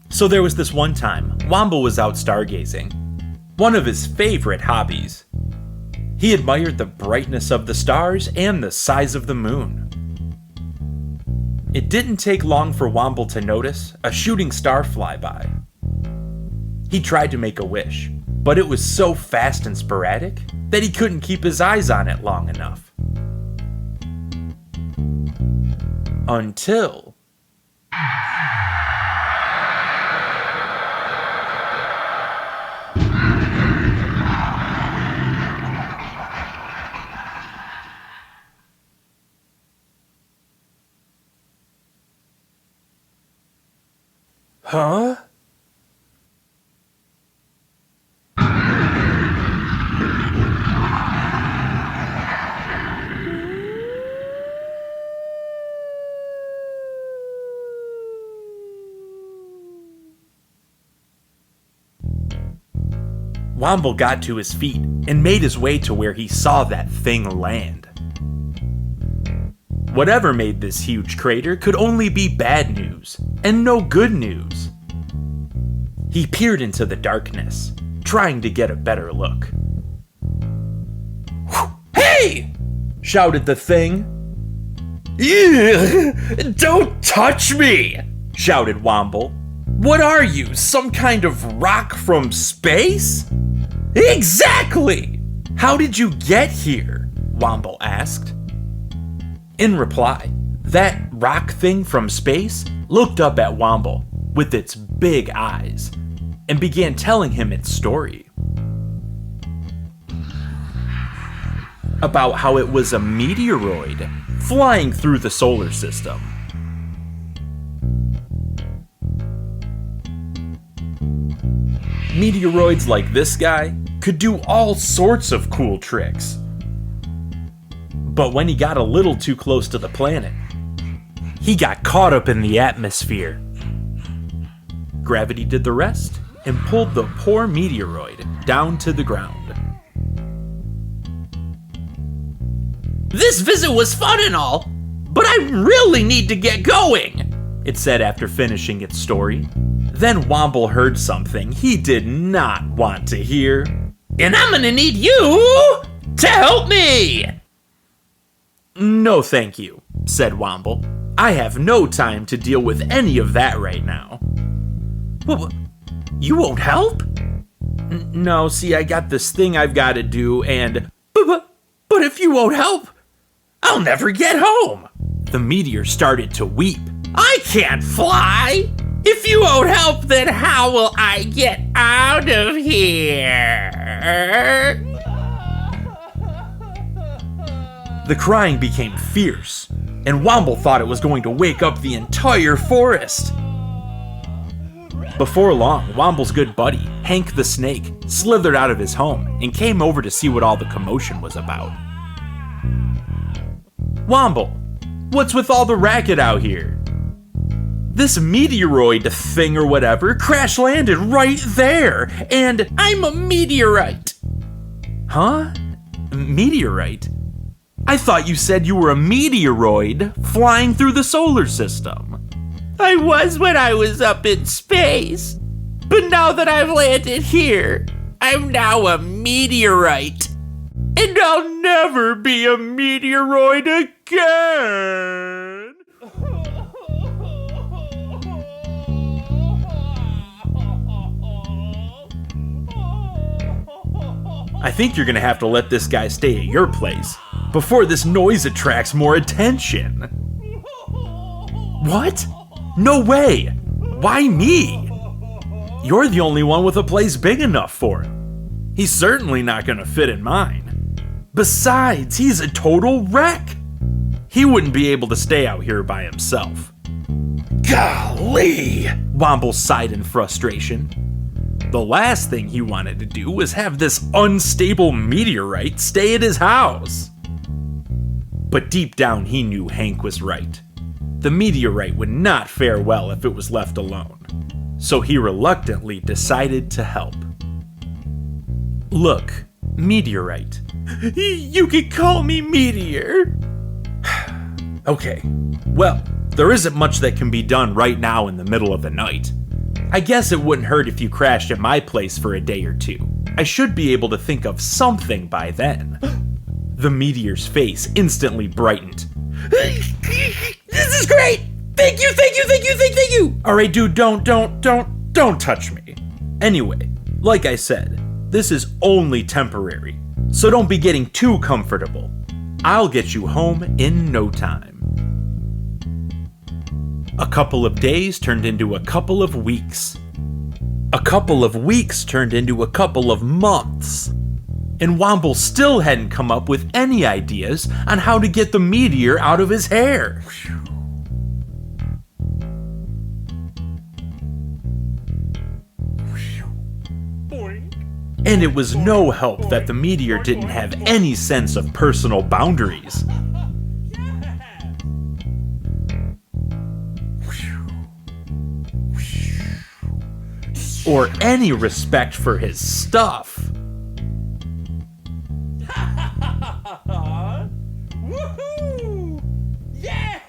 So there was this one time, Womble was out stargazing, one of his favorite hobbies. He admired the brightness of the stars and the size of the moon. It didn't take long for Womble to notice a shooting star fly by. He tried to make a wish, but it was so fast and sporadic that he couldn't keep his eyes on it long enough. Until... Huh? Womble got to his feet and made his way to where he saw that thing land. Whatever made this huge crater could only be bad news, and no good news. He peered into the darkness, trying to get a better look. "Hey!" shouted the thing. "Ew! Don't touch me!" shouted Womble. "What are you, some kind of rock from space?" "Exactly! How did you get here?" Womble asked. In reply, that rock thing from space looked up at Womble with its big eyes and began telling him its story. About how it was a meteoroid flying through the solar system. Meteoroids like this guy could do all sorts of cool tricks. But when he got a little too close to the planet, he got caught up in the atmosphere. Gravity did the rest and pulled the poor meteoroid down to the ground. "This visit was fun and all, but I really need to get going," it said after finishing its story. Then Womble heard something he did not want to hear. "And I'm gonna need you to help me!" "No, thank you," said Womble. "I have no time to deal with any of that right now." "Well, you won't help?" "No, see, I got this thing I've got to do, and... But if you won't help, I'll never get home." The meteor started to weep. "I can't fly! If you won't help, then how will I get out of here?" The crying became fierce, and Womble thought it was going to wake up the entire forest. Before long, Womble's good buddy, Hank the Snake, slithered out of his home and came over to see what all the commotion was about. "Womble, what's with all the racket out here? This meteoroid thing or whatever crash landed right there, and I'm a meteorite." "Huh? Meteorite? I thought you said you were a meteoroid flying through the solar system." "I was when I was up in space, but now that I've landed here, I'm now a meteorite, and I'll never be a meteoroid again." "I think you're gonna have to let this guy stay at your place before this noise attracts more attention." "What? No way! Why me? You're the only one with a place big enough for him. He's certainly not gonna fit in mine. Besides, he's a total wreck. He wouldn't be able to stay out here by himself." "Golly!" Womble sighed in frustration. The last thing he wanted to do was have this unstable meteorite stay at his house. But deep down he knew Hank was right. The meteorite would not fare well if it was left alone, so he reluctantly decided to help. "Look, Meteorite." "You can call me Meteor." "Okay, well, There isn't much that can be done right now in the middle of the night. I guess it wouldn't hurt if you crashed at my place for a day or two. I should be able to think of something by then." The Meteor's face instantly brightened. "This is great! Thank you! Alright, dude, don't touch me. Anyway, like I said, this is only temporary, so don't be getting too comfortable. I'll get you home in no time." A couple of days turned into a couple of weeks. A couple of weeks turned into a couple of months. And Womble still hadn't come up with any ideas on how to get the meteor out of his hair. And it was no help that the meteor didn't have any sense of personal boundaries. Or any respect for his stuff. Woohoo! Yeah!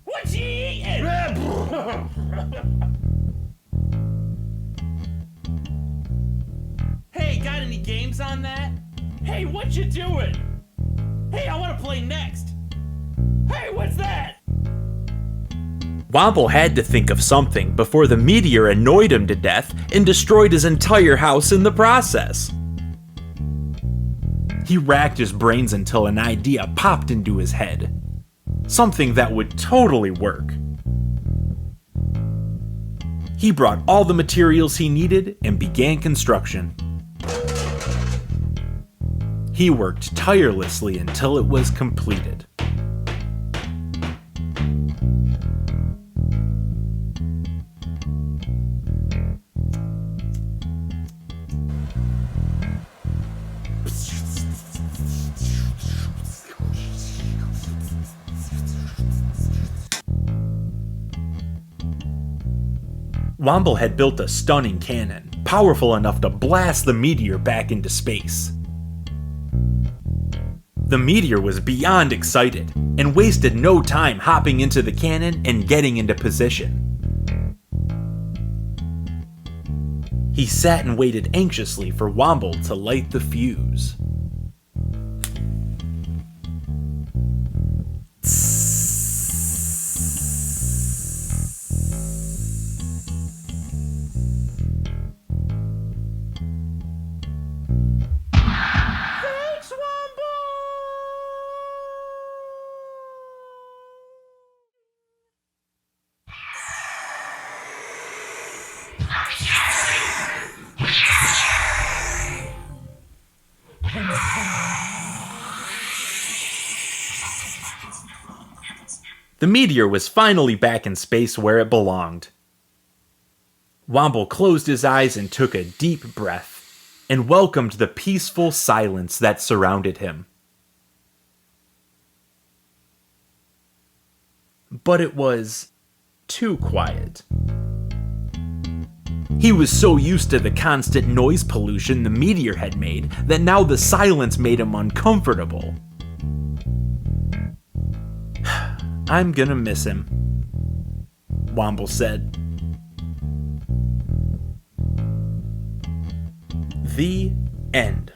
What you eating? Hey, got any games on that? Hey, what you doing? Hey, I want to play next. Hey, what's that? Womble had to think of something before the meteor annoyed him to death and destroyed his entire house in the process. He racked his brains until an idea popped into his head. Something that would totally work. He brought all the materials he needed and began construction. He worked tirelessly until it was completed. Womble had built a stunning cannon, powerful enough to blast the meteor back into space. The meteor was beyond excited, and wasted no time hopping into the cannon and getting into position. He sat and waited anxiously for Womble to light the fuse. The meteor was finally back in space where it belonged. Womble closed his eyes and took a deep breath, and welcomed the peaceful silence that surrounded him. But it was too quiet. He was so used to the constant noise pollution the meteor had made that now the silence made him uncomfortable. "I'm gonna miss him," Womble said. The end.